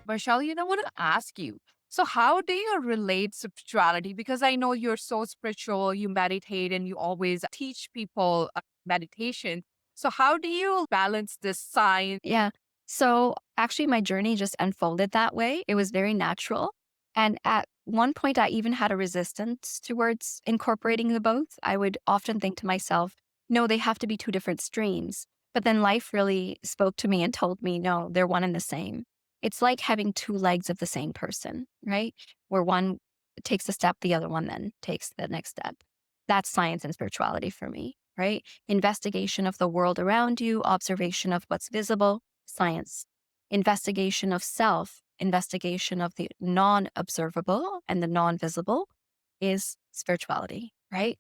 Vaishali, I want to ask you. So, how do you relate spirituality? Because I know you're so spiritual, you meditate, and you always teach people meditation. So, how do you balance this science? Yeah. So actually, my journey just unfolded that way. It was very natural. And at one point, I even had a resistance towards incorporating the both. I would often think to myself, no, they have to be two different streams. But then life really spoke to me and told me, no, they're one and the same. It's like having two legs of the same person, right? Where one takes a step, the other one then takes the next step. That's science and spirituality for me, right? Investigation of the world around you, observation of what's visible, science. Investigation of self, investigation of the non observable and the non visible is spirituality, right?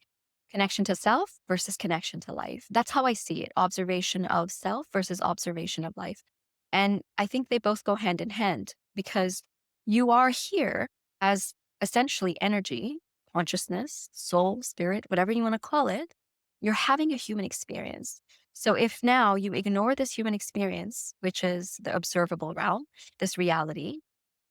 Connection to self versus connection to life. That's how I see it. Observation of self versus observation of life. And I think they both go hand in hand because you are here as essentially energy, consciousness, soul, spirit, whatever you want to call it. You're having a human experience. So if now you ignore this human experience, which is the observable realm, this reality,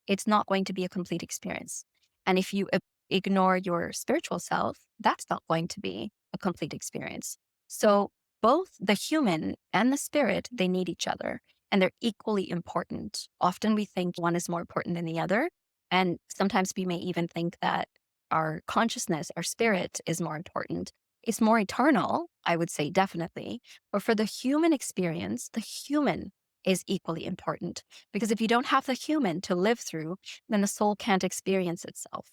it's not going to be a complete experience. And if you ignore your spiritual self, that's not going to be a complete experience. So both the human and the spirit, they need each other and they're equally important. Often we think one is more important than the other. And sometimes we may even think that our consciousness, our spirit is more important. It's more eternal, I would say, definitely. But for the human experience, the human is equally important. Because if you don't have the human to live through, then the soul can't experience itself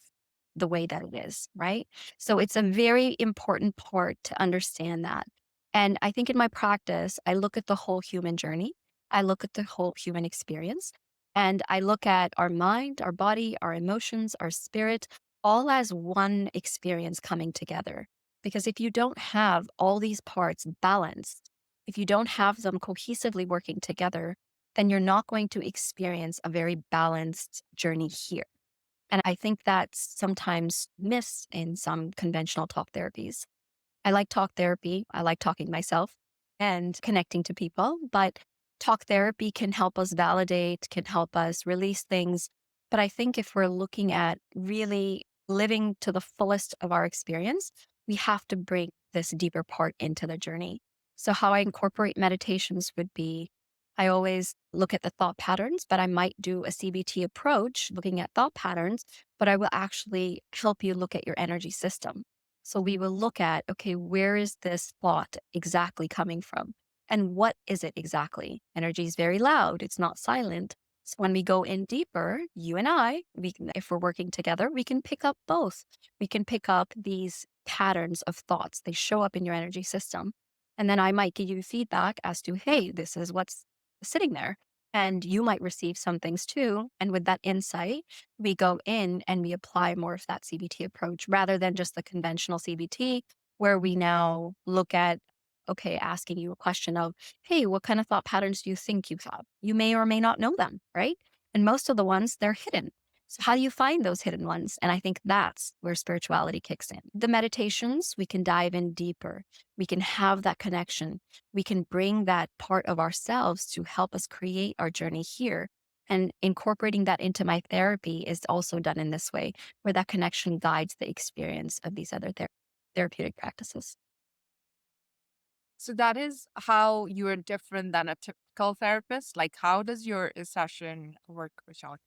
the way that it is, right? So it's a very important part to understand that. And I think in my practice, I look at the whole human journey, I look at the whole human experience, and I look at our mind, our body, our emotions, our spirit, all as one experience coming together. Because if you don't have all these parts balanced, if you don't have them cohesively working together, then you're not going to experience a very balanced journey here. And I think that's sometimes missed in some conventional talk therapies. I like talk therapy. I like talking to myself and connecting to people, but talk therapy can help us validate, can help us release things. But I think if we're looking at really living to the fullest of our experience, we have to bring this deeper part into the journey. So, how I incorporate meditations would be I always look at the thought patterns, but I might do a CBT approach looking at thought patterns, but I will actually help you look at your energy system. So we will look at, okay, where is this thought exactly coming from? And what is it exactly? Energy is very loud, it's not silent. So when we go in deeper, you and I, if we're working together, we can pick up both. We can pick up these patterns of thoughts. They show up in your energy system. And then I might give you feedback as to, hey, this is what's sitting there. And you might receive some things too. And with that insight, we go in and we apply more of that CBT approach rather than just the conventional CBT, where we now look at, okay, asking you a question of, hey, what kind of thought patterns do you think you have? You may or may not know them, right? And most of the ones, they're hidden. So, how do you find those hidden ones? And I think that's where spirituality kicks in. The meditations, we can dive in deeper. We can have that connection. We can bring that part of ourselves to help us create our journey here. And incorporating that into my therapy is also done in this way, where that connection guides the experience of these other therapeutic practices. So, that is how you're different than a typical therapist. Like, how does your session work, Vaishali?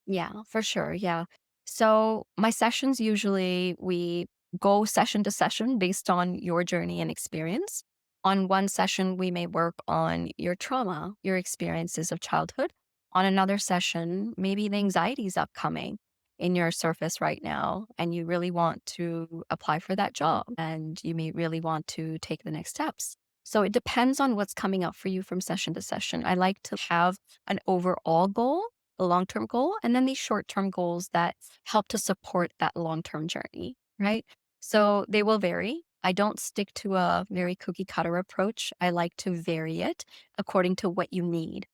Yeah, for sure. Yeah. So my sessions usually we go session to session based on your journey and experience. On one session, we may work on your trauma, your experiences of childhood. On another session, maybe the anxiety is upcoming in your surface right now, and you really want to apply for that job, and you may really want to take the next steps. So it depends on what's coming up for you from session to session. I like to have an overall goal, a long-term goal, and then these short-term goals that help to support that long-term journey, right? So they will vary. I don't stick to a very cookie cutter approach. I like to vary it according to what you need.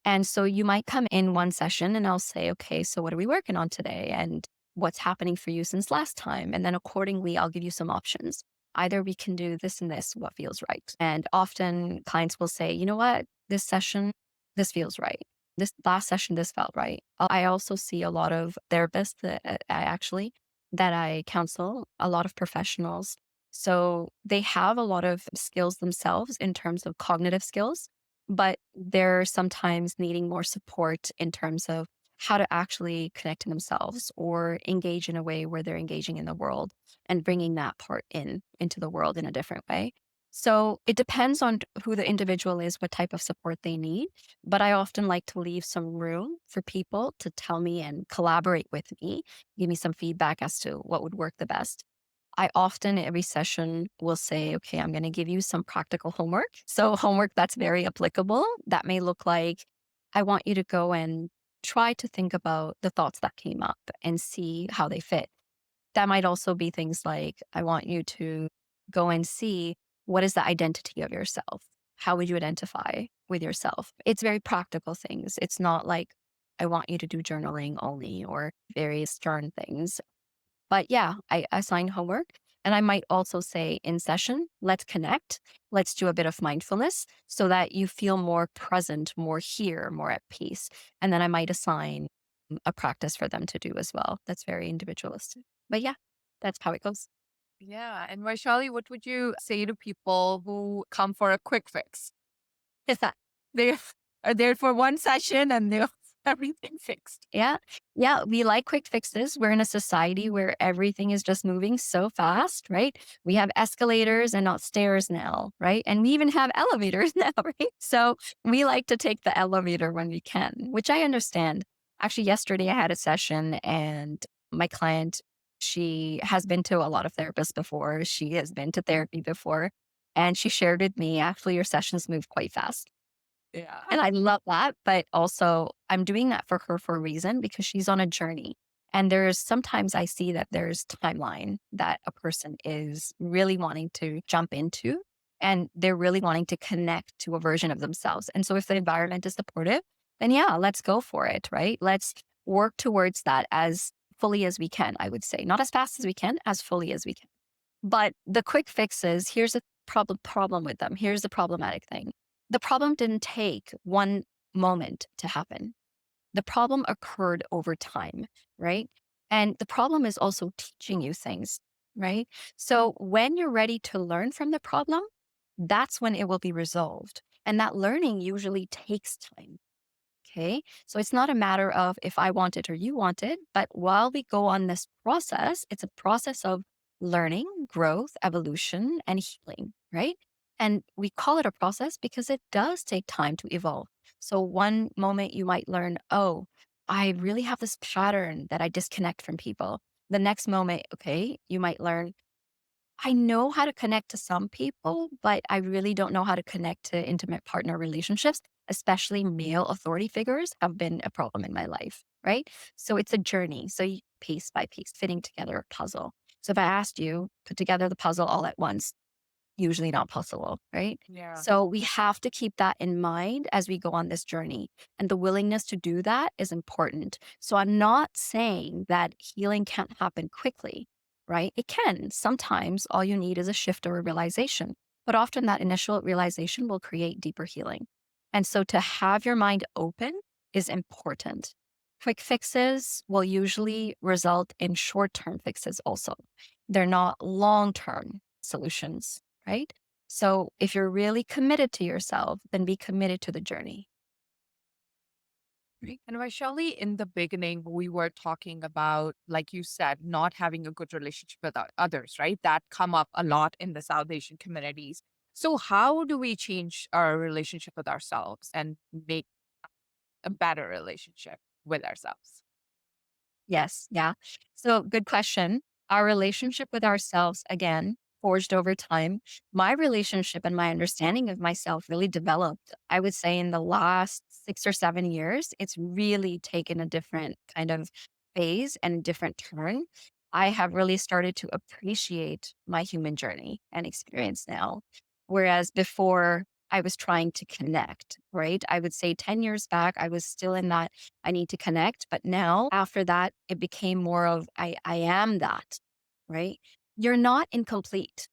And so you might come in one session and I'll say, okay, so what are we working on today? And what's happening for you since last time? And then accordingly, I'll give you some options. Either we can do this and this, what feels right. And often clients will say, you know what, this session, this feels right. This last session, this felt right. I also see a lot of therapists that I counsel, a lot of professionals. So they have a lot of skills themselves in terms of cognitive skills, but they're sometimes needing more support in terms of how to actually connect to themselves or engage in a way where they're engaging in the world and bringing that part into the world in a different way. So it depends on who the individual is, what type of support they need. But I often like to leave some room for people to tell me and collaborate with me, give me some feedback as to what would work the best. I often, every session, will say, okay, I'm going to give you some practical homework. So, homework that's very applicable. That may look like I want you to go and try to think about the thoughts that came up and see how they fit. That might also be things like I want you to go and see what is the identity of yourself? How would you identify with yourself? It's very practical things. It's not like I want you to do journaling only or very stern things. But yeah, I assign homework. And I might also say in session, let's connect. Let's do a bit of mindfulness so that you feel more present, more here, more at peace. And then I might assign a practice for them to do as well. That's very individualistic. But yeah, that's how it goes. Yeah. And Vaishali, what would you say to people who come for a quick fix? They are there for one session and they have everything fixed. Yeah. Yeah. We like quick fixes. We're in a society where everything is just moving so fast, right? We have escalators and not stairs now, right? And we even have elevators now, right? So we like to take the elevator when we can, which I understand. Actually, yesterday I had a session and my client, she has been to a lot of therapists before. She has been to therapy before. And she shared with me, actually, your sessions move quite fast. Yeah. And I love that, but also I'm doing that for her for a reason because she's on a journey. And there's sometimes I see that there's timeline that a person is really wanting to jump into and they're really wanting to connect to a version of themselves. And so if the environment is supportive, then yeah, let's go for it, right? Let's work towards that as fully as we can, I would say. Not as fast as we can, as fully as we can. But the quick fixes, here's the problem with them. Here's the problematic thing. The problem didn't take one moment to happen. The problem occurred over time, right? And the problem is also teaching you things, right? So when you're ready to learn from the problem, that's when it will be resolved. And that learning usually takes time. Okay. So it's not a matter of if I want it or you want it, but while we go on this process, it's a process of learning, growth, evolution, and healing, right? And we call it a process because it does take time to evolve. So one moment you might learn, oh, I really have this pattern that I disconnect from people. The next moment, okay, you might learn, I know how to connect to some people, but I really don't know how to connect to intimate partner relationships, especially male authority figures have been a problem in my life, right? So it's a journey. So piece by piece, fitting together a puzzle. So if I asked you, put together the puzzle all at once, usually not possible, right? Yeah. So we have to keep that in mind as we go on this journey. And the willingness to do that is important. So I'm not saying that healing can't happen quickly, right? It can. Sometimes all you need is a shift or a realization, but often that initial realization will create deeper healing. And so to have your mind open is important. Quick fixes will usually result in short term fixes also. They're not long term solutions, right? So if you're really committed to yourself, then be committed to the journey. Right. And Vaishali, in the beginning, we were talking about, like you said, not having a good relationship with others, right? That come up a lot in the South Asian communities. So how do we change our relationship with ourselves and make a better relationship with ourselves? Yes. Yeah. So good question. Our relationship with ourselves, again, forged over time. My relationship and my understanding of myself really developed, I would say, in the last 6 or 7 years. It's really taken a different kind of phase and different turn. I have really started to appreciate my human journey and experience now. Whereas before, I was trying to connect, right? I would say 10 years back, I was still in that I need to connect. But now, after that, it became more of I am that, right? You're not incomplete.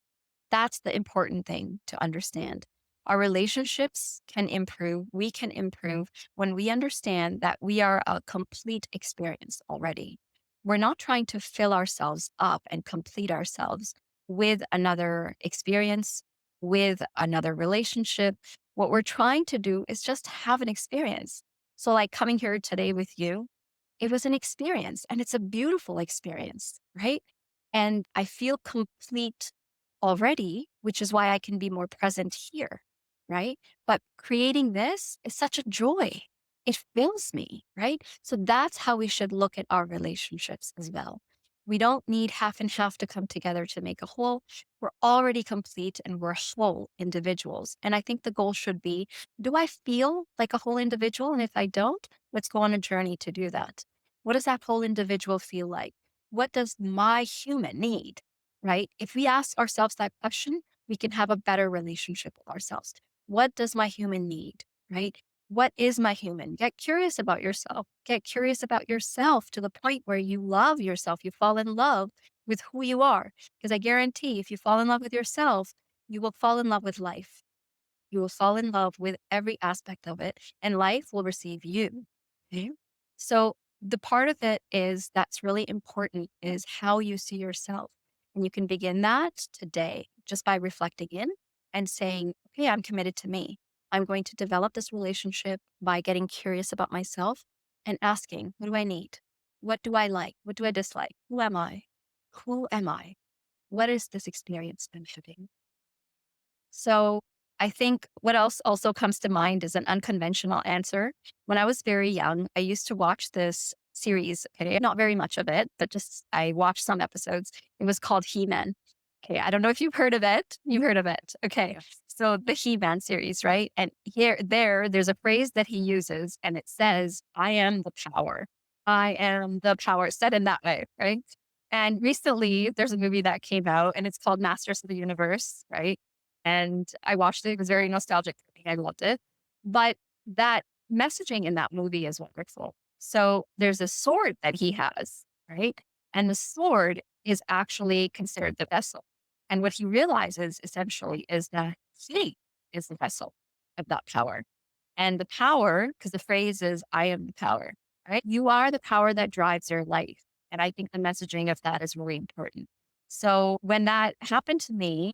That's the important thing to understand. Our relationships can improve. We can improve when we understand that we are a complete experience already. We're not trying to fill ourselves up and complete ourselves with another experience, with another relationship. What we're trying to do is just have an experience. So, like coming here today with you, it was an experience and it's a beautiful experience, right? And I feel complete already, which is why I can be more present here, right? But creating this is such a joy. It fills me, right? So that's how we should look at our relationships as well. We don't need half and half to come together to make a whole. We're already complete and we're whole individuals. And I think the goal should be, do I feel like a whole individual? And if I don't, let's go on a journey to do that. What does that whole individual feel like? What does my human need? Right? If we ask ourselves that question, we can have a better relationship with ourselves. What does my human need? Right? What is my human? Get curious about yourself. Get curious about yourself to the point where you love yourself. You fall in love with who you are. Because I guarantee if you fall in love with yourself, you will fall in love with life. You will fall in love with every aspect of it, and life will receive you. Okay? So, the part of it is that's really important is how you see yourself. And you can begin that today just by reflecting in and saying, okay, I'm committed to me. I'm going to develop this relationship by getting curious about myself and asking, what do I need? What do I like? What do I dislike? Who am I? Who am I? What is this experience I'm having? So I think what else also comes to mind is an unconventional answer. When I was very young, I used to watch this series. Okay. Not very much of it, but just I watched some episodes. It was called He Man. Okay. I don't know if you've heard of it. You've heard of it. Okay. Yes. So the He Man series, right? And there's a phrase that he uses, and it says, I am the power. I am the power, said in that way, right? And recently, there's a movie that came out, and it's called Masters of the Universe, right? And I watched it. It was very nostalgic for me. I loved it. But that messaging in that movie is wonderful. So there's a sword that he has, right? And the sword is actually considered the vessel. And what he realizes essentially is that he is the vessel of that power. And the power, because the phrase is, I am the power, right? You are the power that drives your life. And I think the messaging of that is really important. So when that happened to me,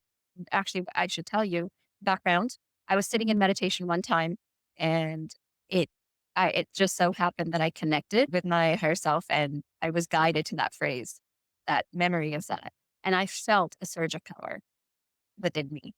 actually, I should tell you background. I was sitting in meditation one time and it, it just so happened that I connected with my higher self and I was guided to that phrase, that memory of that. And I felt a surge of power within me.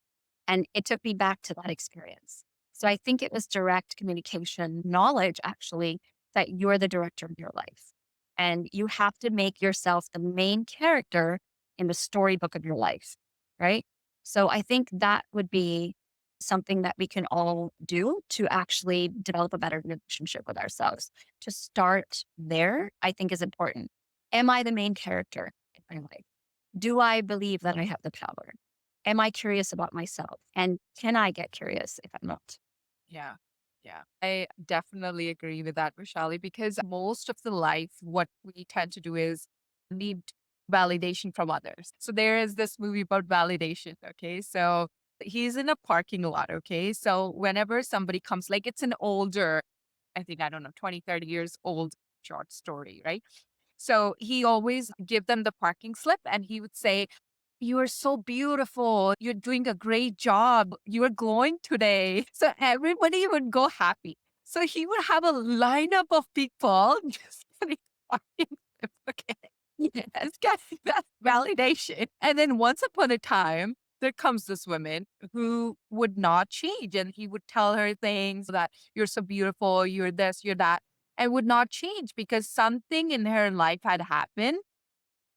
And it took me back to that experience. So I think it was direct communication knowledge, actually, that you're the director of your life. And you have to make yourself the main character in the storybook of your life. Right. So I think that would be something that we can all do to actually develop a better relationship with ourselves. To start there, I think is important. Am I the main character in my life? Do I believe that I have the power? Am I curious about myself? And can I get curious if I'm not? Yeah. Yeah. I definitely agree with that, Vishali, because most of the life, what we tend to do is need validation from others. So there is this movie about validation. Okay. So he's in a parking lot. Okay. So whenever somebody comes, like it's an older, I think, I don't know, 20, 30 years old short story, right? So he always give them the parking slip and he would say, you are so beautiful. You're doing a great job. You are glowing today. So everybody would go happy. So he would have a lineup of people just getting parking slip. Okay. Yes, getting that validation. And then once upon a time, there comes this woman who would not change. And he would tell her things that you're so beautiful, you're this, you're that, and would not change because something in her life had happened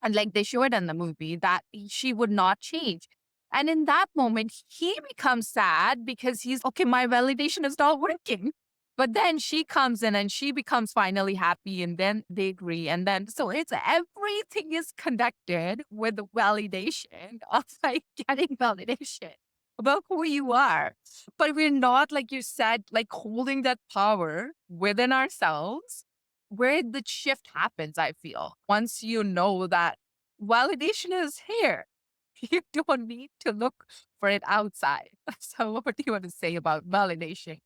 and like they show it in the movie that she would not change. And in that moment, he becomes sad because he's okay, my validation is not working. But then she comes in and she becomes finally happy, and then they agree. And then, so it's everything is conducted with the validation of like getting validation about who you are. But we're not, like you said, like holding that power within ourselves where the shift happens, I feel. Once you know that validation is here, you don't need to look for it outside. So what do you want to say about validation?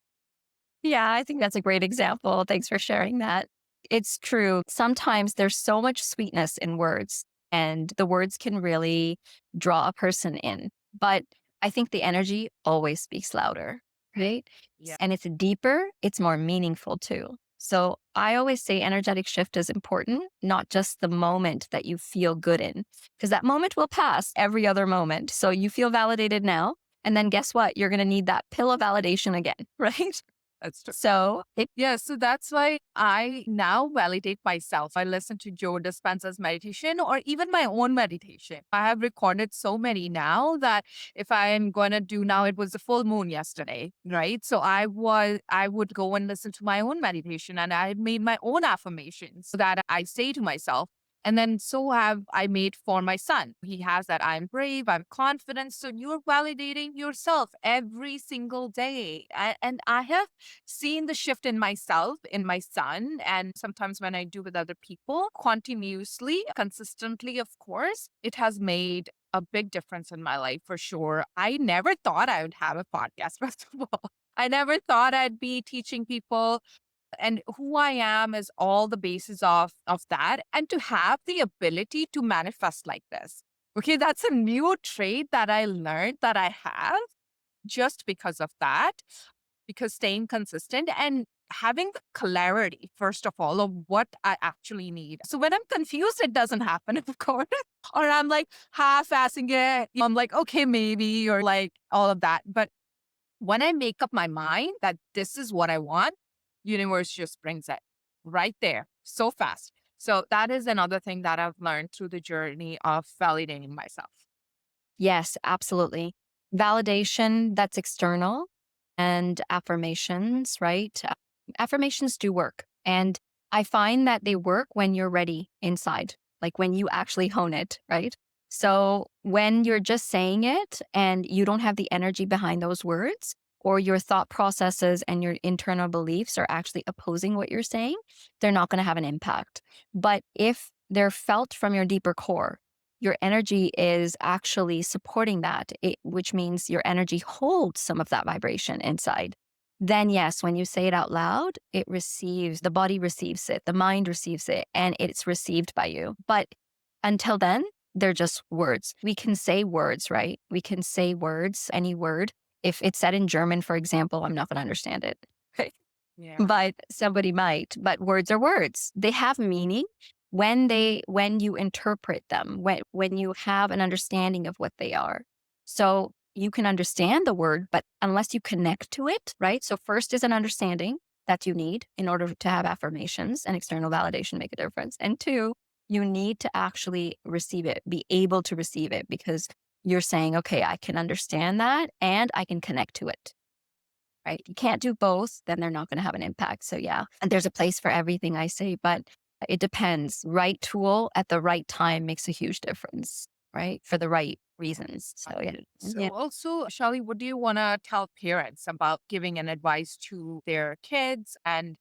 Yeah, I think that's a great example. Thanks for sharing that. It's true. Sometimes there's so much sweetness in words, and the words can really draw a person in. But I think the energy always speaks louder, right? Yeah. And it's deeper, it's more meaningful too. So I always say energetic shift is important, not just the moment that you feel good in, because that moment will pass every other moment. So you feel validated now. And then guess what? You're going to need that pill of validation again, right? That's true. So it Yeah, so that's why I now validate myself. I listen to Joe Dispenza's meditation or even my own meditation. I have recorded so many now that if I am going to do now, it was the full moon yesterday, right? So I would go and listen to my own meditation and I made my own affirmations that I say to myself. And then so have I made for my son. He has that I'm brave, I'm confident. So you're validating yourself every single day. And I have seen the shift in myself, in my son, and sometimes when I do with other people, continuously, consistently, of course, it has made a big difference in my life for sure. I never thought I would have a podcast, first of all. I never thought I'd be teaching people and who I am is all the basis of that and to have the ability to manifest like this. Okay, that's a new trait that I learned that I have just because of that, because staying consistent and having the clarity, first of all, of what I actually need. So when I'm confused, it doesn't happen, of course. Or I'm like half assing it. I'm like, okay, maybe, or like all of that. But when I make up my mind that this is what I want, universe just brings it right there so fast. So that is another thing that I've learned through the journey of validating myself. Yes, absolutely. Validation that's external and affirmations, right? Affirmations do work. And I find that they work when you're ready inside, like when you actually hone it, right? So when you're just saying it and you don't have the energy behind those words, or your thought processes and your internal beliefs are actually opposing what you're saying, they're not going to have an impact. But if they're felt from your deeper core, your energy is actually supporting that, which means your energy holds some of that vibration inside. Then, yes, when you say it out loud, it receives, the body receives it, the mind receives it, and it's received by you. But until then, they're just words. We can say words, right? We can say words, any word. If it's said in German, for example, I'm not going to understand it. Okay. Yeah. But somebody might. But words are words. They have meaning when you interpret them, when you have an understanding of what they are. So you can understand the word, but unless you connect to it, right? So first is an understanding that you need in order to have affirmations and external validation make a difference. And two, you need to actually receive it, be able to receive it because you're saying, okay, I can understand that and I can connect to it, right? You can't do both, then they're not going to have an impact. So, yeah, and there's a place for everything I say, but it depends. Right tool at the right time makes a huge difference, right? For the right reasons. So, yeah. Yeah. So also, Shali, what do you want to tell parents about giving an advice to their kids and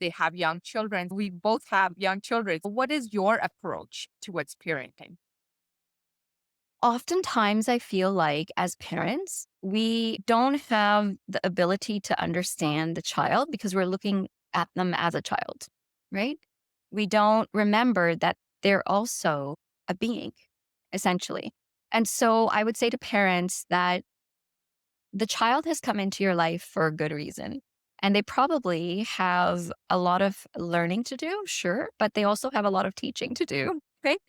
they have young children? We both have young children. What is your approach towards parenting? Oftentimes, I feel like as parents, we don't have the ability to understand the child because we're looking at them as a child, right? We don't remember that they're also a being, essentially. And so I would say to parents that the child has come into your life for a good reason. And they probably have a lot of learning to do, sure, but they also have a lot of teaching to do, right?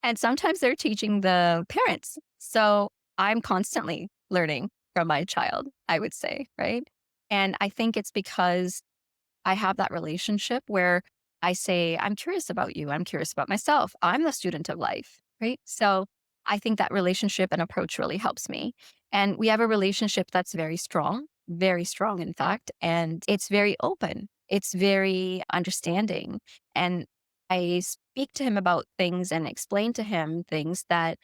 And sometimes they're teaching the parents. So I'm constantly learning from my child, I would say, right? And I think it's because I have that relationship where I say, I'm curious about you. I'm curious about myself. I'm the student of life, right? So I think that relationship and approach really helps me. And we have a relationship that's very strong, in fact. And it's very open, it's very understanding. And I speak to him about things and explain to him things that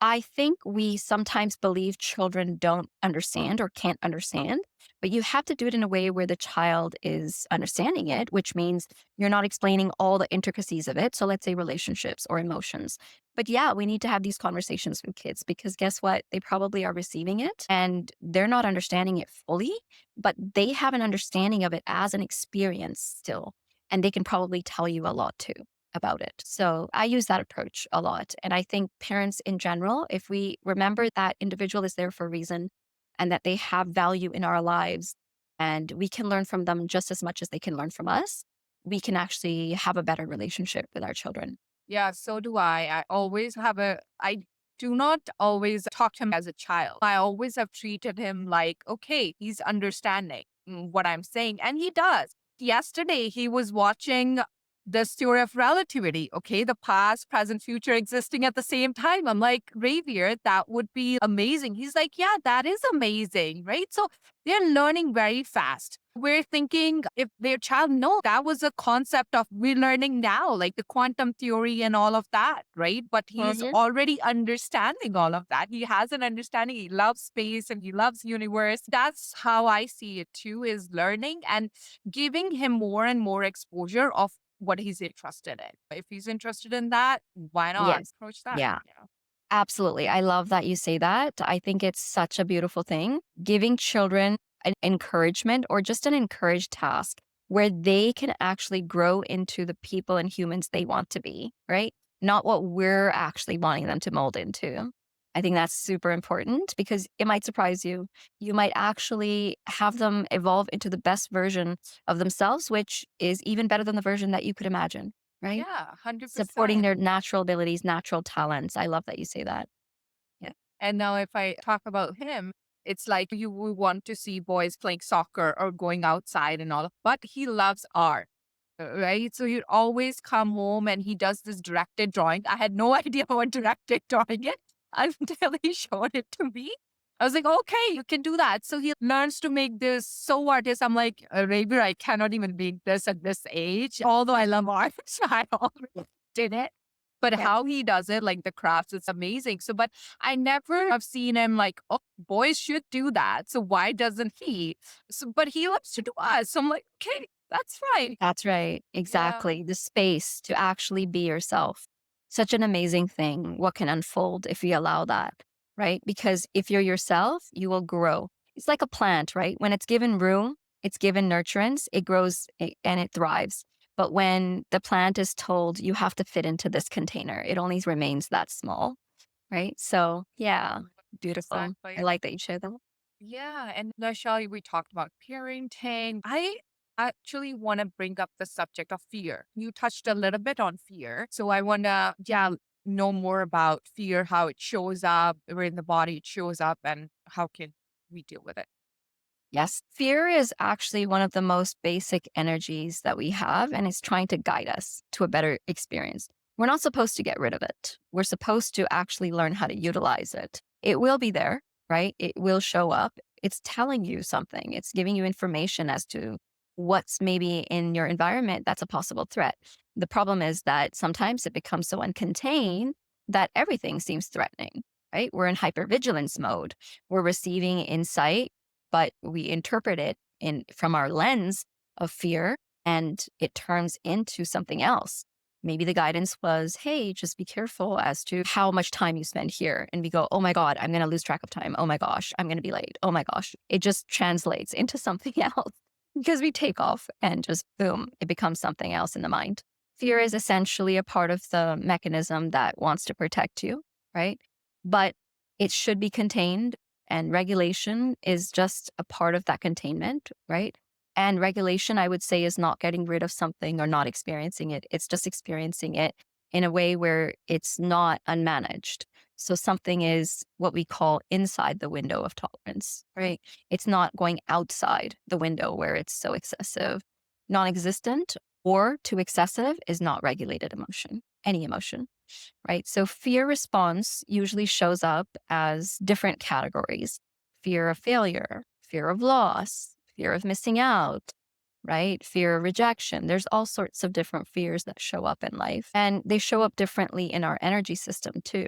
I think we sometimes believe children don't understand or can't understand, but you have to do it in a way where the child is understanding it, which means you're not explaining all the intricacies of it. So let's say relationships or emotions. But yeah, we need to have these conversations with kids because guess what? They probably are receiving it and they're not understanding it fully, but they have an understanding of it as an experience still. And they can probably tell you a lot too about it. So I use that approach a lot. And I think parents in general, if we remember that individual is there for a reason and that they have value in our lives and we can learn from them just as much as they can learn from us, we can actually have a better relationship with our children. Yeah, so do I. I do not always talk to him as a child. I always have treated him like, okay, he's understanding what I'm saying. And he does. Yesterday, he was watching the theory of relativity. Okay, the past, present, future existing at the same time. I'm like, Ravier, that would be amazing. He's like, yeah, that is amazing. Right. So they're learning very fast. We're thinking if their child, no, that was a concept of we're learning now, like the quantum theory and all of that, right? But he's Mhm. already understanding all of that. He has an understanding. He loves space and he loves universe. That's how I see it too, is learning and giving him more and more exposure of what he's interested in. If he's interested in that, why not Yes. approach that? Yeah. Yeah. Absolutely. I love that you say that. I think it's such a beautiful thing. Giving children an encouragement or just an encouraged task where they can actually grow into the people and humans they want to be, right? Not what we're actually wanting them to mold into. I think that's super important because it might surprise you. You might actually have them evolve into the best version of themselves, which is even better than the version that you could imagine, right? Yeah, Supporting 100%. their natural abilities, natural talents. I love that you say that. Yeah. And now, if I talk about him, it's like you would want to see boys playing soccer or going outside and all, but he loves art, right? So he'd always come home and he does this directed drawing. I had no idea what directed drawing is until he showed it to me. I was like, okay, you can do that. So he learns to make this so artist. I'm like, Raver, I cannot even make this at this age. Although I love art, so I already did it. But Yes. how he does it, like the crafts, it's amazing. So, but I never have seen him like, oh, boys should do that. So why doesn't he? So, but he loves to do us. So I'm like, okay, that's fine. That's right. Yeah. Exactly. The space to actually be yourself. Such an amazing thing. What can unfold if you allow that, right? Because if you're yourself, you will grow. It's like a plant, right? When it's given room, it's given nurturance, it grows and it thrives. But when the plant is told you have to fit into this container, it only remains that small, right? So, yeah, beautiful. I Exactly. like that you share that. Yeah. And Vaishali, we talked about parenting. I actually want to bring up the subject of fear. You touched a little bit on fear. So I want to, yeah, know more about fear, how it shows up, where in the body it shows up, and how can we deal with it. Yes. Fear is actually one of the most basic energies that we have, and it's trying to guide us to a better experience. We're not supposed to get rid of it. We're supposed to actually learn how to utilize it. It will be there, right? It will show up. It's telling you something, it's giving you information as to what's maybe in your environment that's a possible threat. The problem is that sometimes it becomes so uncontained that everything seems threatening, right? We're in hypervigilance mode. We're receiving insight but we interpret it in from our lens of fear and it turns into something else. Maybe the guidance was, hey, just be careful as to how much time you spend here. And we go, oh my God, I'm going to lose track of time. Oh my gosh, I'm going to be late. Oh my gosh. It just translates into something else because we take off and just boom, it becomes something else in the mind. Fear is essentially a part of the mechanism that wants to protect you, right? But it should be contained and regulation is just a part of that containment, right? And regulation, I would say, is not getting rid of something or not experiencing it. It's just experiencing it in a way where it's not unmanaged. So something is what we call inside the window of tolerance, right? It's not going outside the window where it's so excessive. Non existent or too excessive is not regulated emotion, any emotion, right? So fear response usually shows up as different categories: fear of failure, fear of loss, fear of missing out, right? Fear of rejection. There's all sorts of different fears that show up in life, and they show up differently in our energy system too.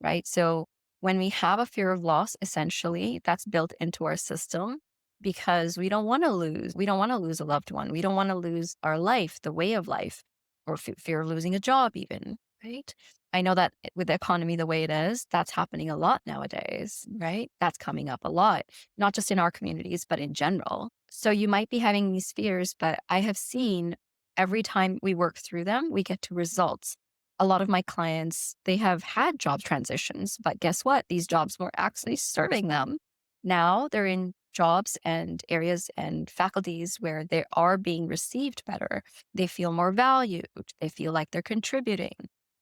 right? So when we have a fear of loss, essentially, that's built into our system because we don't want to lose. We don't want to lose a loved one. We don't want to lose our life, the way of life, or fear of losing a job, even, right? I know that with the economy the way it is, that's happening a lot nowadays, right? That's coming up a lot, not just in our communities, but in general. So you might be having these fears, but I have seen every time we work through them, we get to results. A lot of my clients, they have had job transitions, but guess what? These jobs were actually serving them. Now they're in jobs and areas and faculties where they are being received better. They feel more valued. They feel like they're contributing,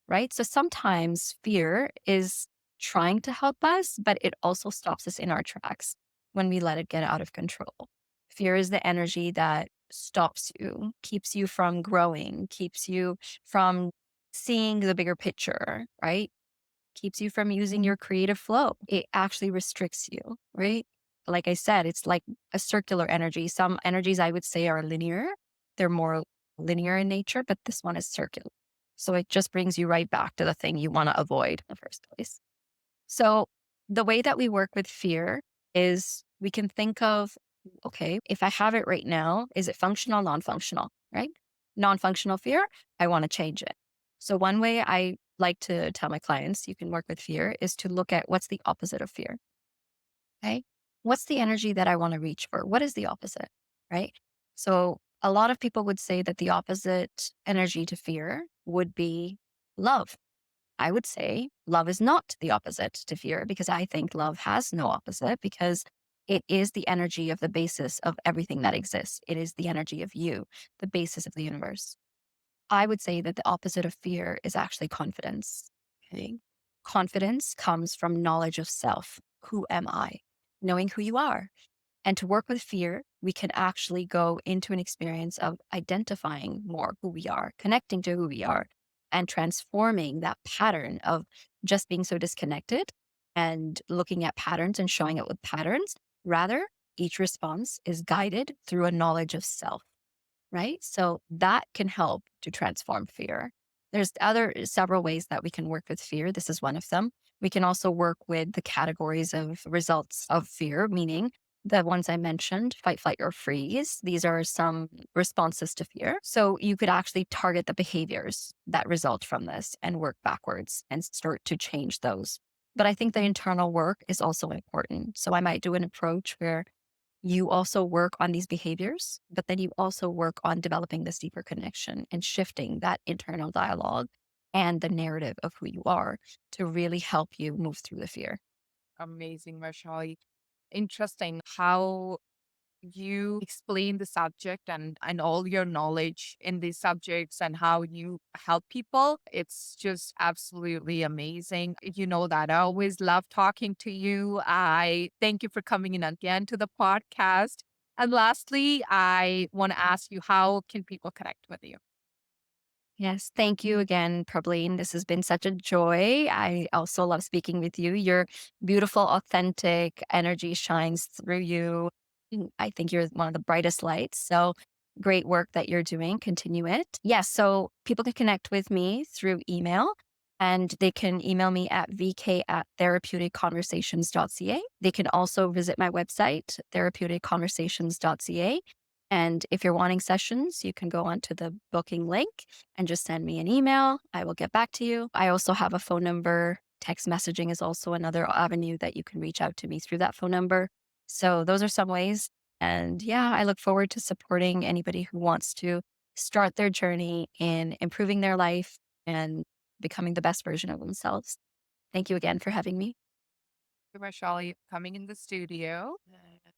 right? So sometimes fear is trying to help us, but it also stops us in our tracks when we let it get out of control. Fear is the energy that stops you, keeps you from growing, keeps you from seeing the bigger picture, right? Keeps you from using your creative flow. It actually restricts you, right? Like I said, it's like a circular energy. Some energies I would say are linear. They're more linear in nature, but this one is circular. So it just brings you right back to the thing you want to avoid in the first place. So the way that we work with fear is we can think of, okay, if I have it right now, is it functional, non functional, right? Non functional fear, I want to change it. So one way I like to tell my clients you can work with fear is to look at what's the opposite of fear. Okay. What's the energy that I want to reach for? What is the opposite? Right. So a lot of people would say that the opposite energy to fear would be love. I would say love is not the opposite to fear because I think love has no opposite because it is the energy of the basis of everything that exists. It is the energy of you, the basis of the universe. I would say that the opposite of fear is actually confidence. Okay. Confidence comes from knowledge of self. Who am I? Knowing who you are. And to work with fear, we can actually go into an experience of identifying more who we are, connecting to who we are, and transforming that pattern of just being so disconnected and looking at patterns and showing up with patterns. Rather, each response is guided through a knowledge of self, right? So that can help to transform fear. There's other several ways that we can work with fear. This is one of them. We can also work with the categories of results of fear, meaning the ones I mentioned, fight, flight, or freeze. These are some responses to fear. So you could actually target the behaviors that result from this and work backwards and start to change those. But I think the internal work is also important. So I might do an approach where you also work on these behaviors, but then you also work on developing this deeper connection and shifting that internal dialogue and the narrative of who you are to really help you move through the fear. Amazing, Vaishali. Interesting how you explain the subject and all your knowledge in these subjects and how you help people. It's just absolutely amazing. You know that I always love talking to you. I thank you for coming in again to the podcast. And lastly, I want to ask you, how can people connect with you? Yes, thank you again, Prabhleen. This has been such a joy. I also love speaking with you. Your beautiful, authentic energy shines through you. I think you're one of the brightest lights. So great work that you're doing. Continue it. Yes, so people can connect with me through email and they can email me at vk@therapeuticconversations.ca. They can also visit my website, therapeuticconversations.ca. And if you're wanting sessions, you can go onto the booking link and just send me an email. I will get back to you. I also have a phone number. Text messaging is also another avenue that you can reach out to me through that phone number. So those are some ways. And yeah, I look forward to supporting anybody who wants to start their journey in improving their life and becoming the best version of themselves. Thank you again for having me. Vaishali coming in the studio.